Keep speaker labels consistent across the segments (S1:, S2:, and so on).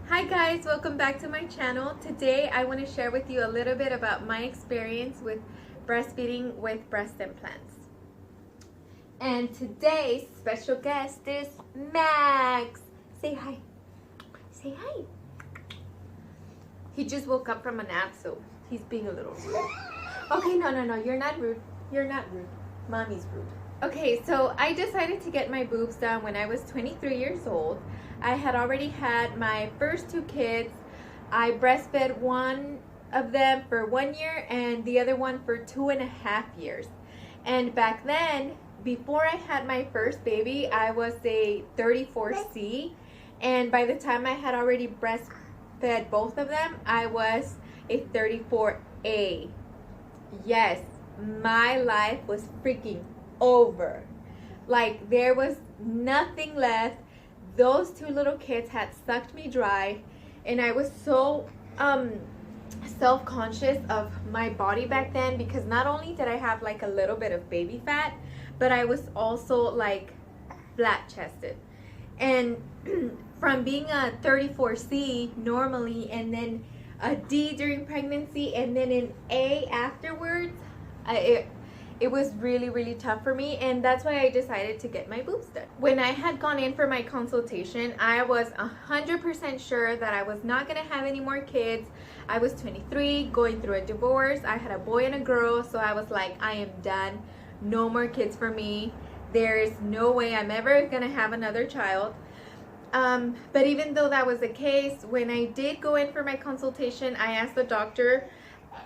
S1: Hi guys, welcome back to my channel. Today I want to share with you a little bit about my experience with breastfeeding with breast implants. And today's special guest is Max. Say hi. Say hi. He just woke up from a nap, so he's being a little rude. Okay, no, you're not rude. You're not rude. Mommy's rude. Okay, so I decided to get my boobs done when I was 23 years old. I had already had my first two kids. I breastfed one of them for 1 year and the other one for 2.5 years. And back then, before I had my first baby, I was a 34C. And by the time I had already breastfed both of them, I was a 34A. Yes, my life was freaking over. Like, there was nothing left. Those two little kids had sucked me dry, and I was so self-conscious of my body back then, because not only did I have like a little bit of baby fat, but I was also like flat-chested. And from being a 34C normally, and then a D during pregnancy, and then an A afterwards, it was really tough for me, and that's why I decided to get my boobs done. When I had gone in for my consultation, I was 100% sure that I was not gonna have any more kids. I was 23, going through a divorce. I had a boy and a girl, so I was like, I am done. No more kids for me. There's no way I'm ever gonna have another child. But even though that was the case, when I did go in for my consultation, I asked the doctor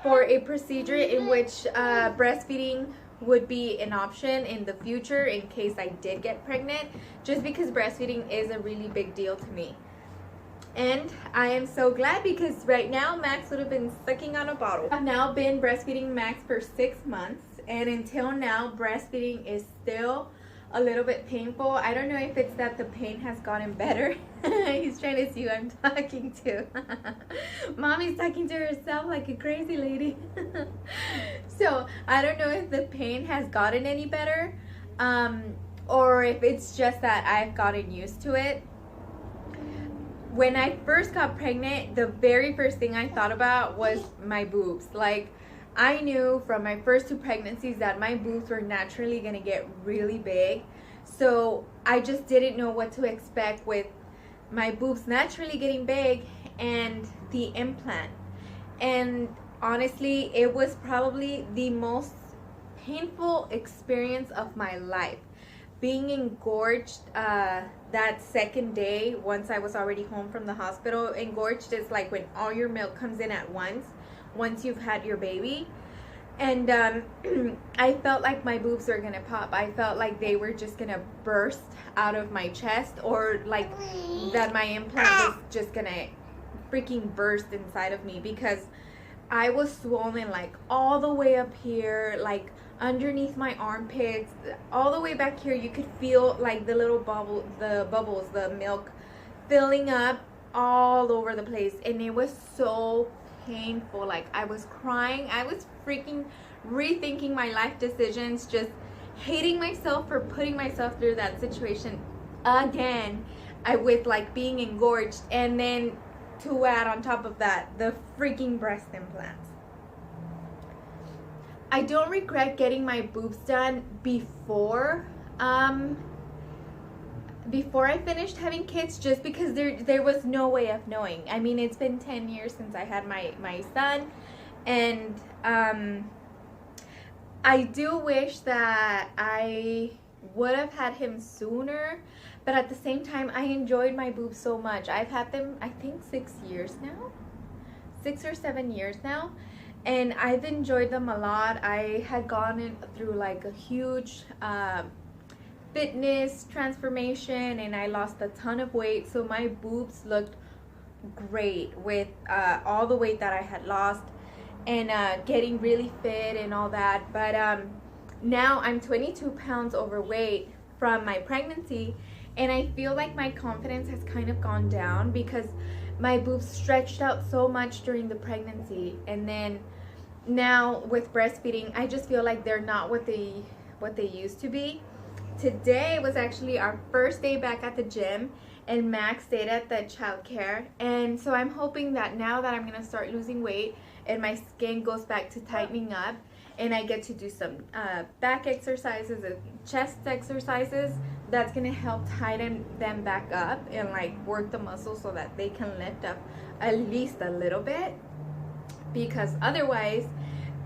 S1: for a procedure in which breastfeeding would be an option in the future in case I did get pregnant, just because breastfeeding is a really big deal to me. And I am so glad, because right now Max would have been sucking on a bottle. I've now been breastfeeding Max for 6 months, and until now breastfeeding is still a little bit painful. I don't know if it's that the pain has gotten better. He's trying to see who I'm talking to. Mommy's talking to herself like a crazy lady. So I don't know if the pain has gotten any better, or if it's just that I've gotten used to it. When I first got pregnant, the very first thing I thought about was my boobs. Like, I knew from my first two pregnancies that my boobs were naturally gonna get really big. So I just didn't know what to expect with my boobs naturally getting big and the implant. And honestly, it was probably the most painful experience of my life. Being engorged that second day, once I was already home from the hospital. Engorged is like when all your milk comes in at once you've had your baby. And I felt like my boobs were gonna pop. I felt like they were just gonna burst out of my chest, or like that my implant was just gonna freaking burst inside of me, because I was swollen like all the way up here, like underneath my armpits, all the way back here. You could feel like the little bubbles, the milk filling up all over the place, and it was so painful. Like, I was crying. I was freaking rethinking my life decisions, just hating myself for putting myself through that situation again, with like being engorged, and then to add on top of that the freaking breast implants. I don't regret getting my boobs done before I finished having kids, just because there was no way of knowing. I mean, it's been 10 years since I had my son, and I do wish that I would have had him sooner, but at the same time, I enjoyed my boobs so much. I've had them, I think, 6 years now, 6 or 7 years now, and I've enjoyed them a lot. I had gone through like a huge fitness transformation, and I lost a ton of weight, so my boobs looked great with all the weight that I had lost, and getting really fit and all that. But now I'm 22 pounds overweight from my pregnancy, and I feel like my confidence has kind of gone down, because my boobs stretched out so much during the pregnancy, and then now with breastfeeding, I just feel like they're not what they used to be. Today was actually our first day back at the gym, and Max stayed at the childcare. And so I'm hoping that now that I'm gonna start losing weight and my skin goes back to tightening up, and I get to do some back exercises and chest exercises, that's gonna help tighten them back up and like work the muscles so that they can lift up at least a little bit, because otherwise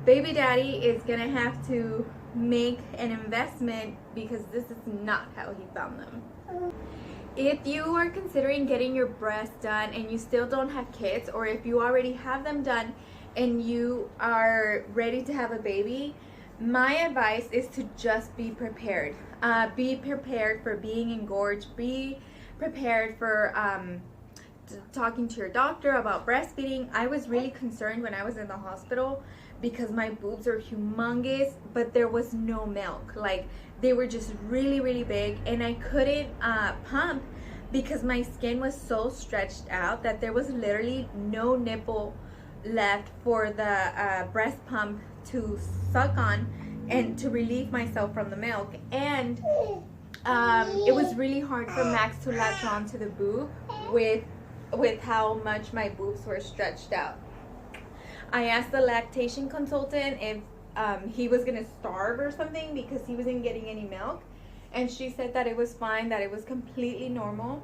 S1: baby daddy is gonna have to make an investment, because this is not how he found them. If you are considering getting your breasts done and you still don't have kids, or if you already have them done and you are ready to have a baby, my advice is to just be prepared. Be prepared for being engorged. Be prepared for talking to your doctor about breastfeeding. I was really concerned when I was in the hospital because my boobs are humongous, but there was no milk. Like, they were just really, really big, and I couldn't pump because my skin was so stretched out that there was literally no nipple left for the breast pump to suck on and to relieve myself from the milk. And it was really hard for Max to latch on to the boob with how much my boobs were stretched out. I asked the lactation consultant if he was gonna starve or something because he wasn't getting any milk, and she said that it was fine, that it was completely normal.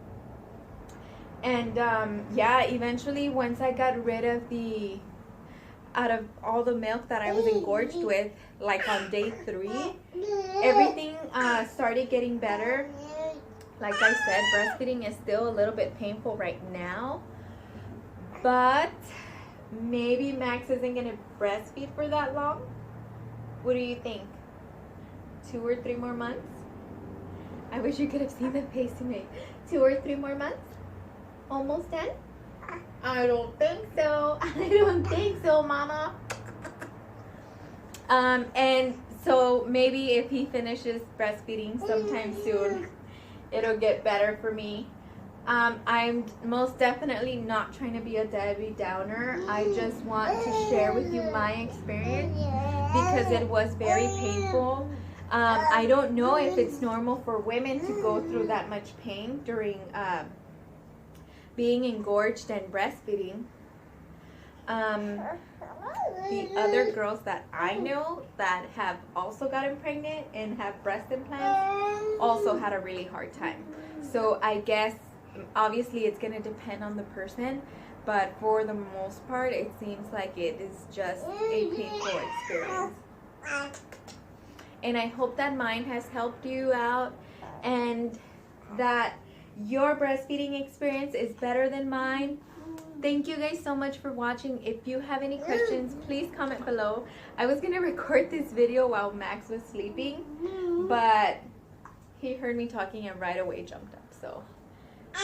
S1: And yeah, eventually once I got rid of out of all the milk that I was engorged with, like on day 3, everything started getting better. Like I said, breastfeeding is still a little bit painful right now, but maybe Max isn't gonna breastfeed for that long. What do you think? 2 or 3 more months? I wish you could have seen the face he made. 2 or 3 more months? Almost done? I don't think so. I don't think so, Mama. And so maybe if he finishes breastfeeding sometime soon, it'll get better for me. I'm most definitely not trying to be a Debbie Downer. I just want to share with you my experience because it was very painful. I don't know if it's normal for women to go through that much pain during being engorged and breastfeeding. The other girls that I know that have also gotten pregnant and have breast implants also had a really hard time. So I guess obviously it's going to depend on the person, but for the most part it seems like it is just a painful experience. And I hope that mine has helped you out and that your breastfeeding experience is better than mine. Thank you guys so much for watching. If you have any questions, please comment below. I was gonna record this video while Max was sleeping, but he heard me talking and right away jumped up, so